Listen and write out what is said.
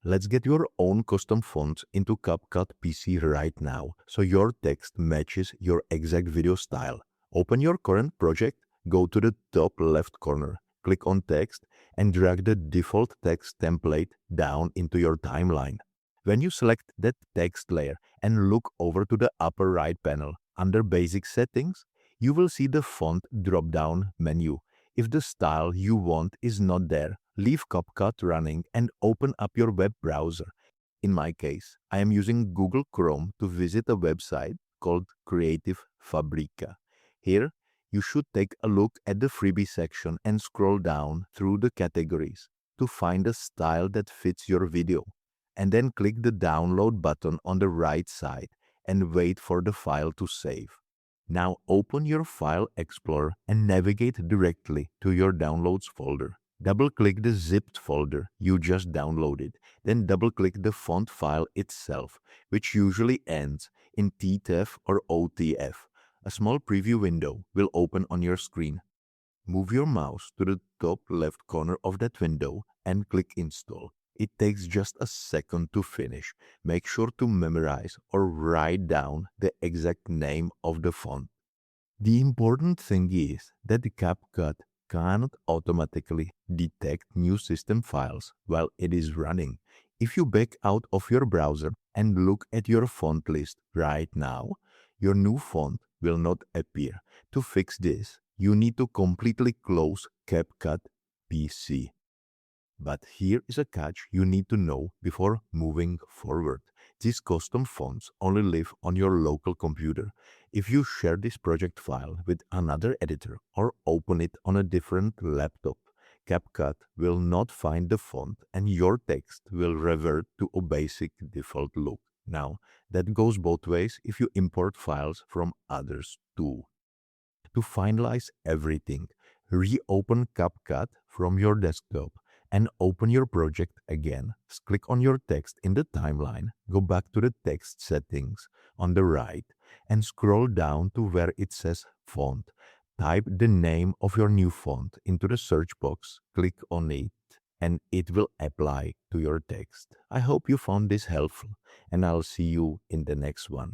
Let's get your own custom fonts into CapCut PC right now so your text matches your exact video style. Open your current project, go to the top left corner, click on text, and drag the default text template down into your timeline. When you select that text layer and look over to the upper right panel under Basic Settings, you will see the font drop-down menu. If the style you want is not there, leave CapCut running and open up your web browser. In my case, I am using Google Chrome to visit a website called Creative Fabrica. Here, you should take a look at the freebie section and scroll down through the categories to find a style that fits your video. And then click the download button on the right side and wait for the file to save. Now open your File Explorer and navigate directly to your Downloads folder. Double-click the zipped folder you just downloaded, then double-click the font file itself, which usually ends in TTF or OTF. A small preview window will open on your screen. Move your mouse to the top left corner of that window and click Install. It takes just a second to finish. Make sure to memorize or write down the exact name of the font. The important thing is that the CapCut cannot automatically detect new system files while it is running. If you back out of your browser and look at your font list right now, your new font will not appear. To fix this, you need to completely close CapCut PC. But here is a catch you need to know before moving forward. These custom fonts only live on your local computer. If you share this project file with another editor or open it on a different laptop, CapCut will not find the font and your text will revert to a basic default look. Now, that goes both ways if you import files from others too. To finalize everything, reopen CapCut from your desktop and open your project again. Click on your text in the timeline, go back to the text settings on the right, and scroll down to where it says font. Type the name of your new font into the search box, click on it, and it will apply to your text. I hope you found this helpful, and I'll see you in the next one.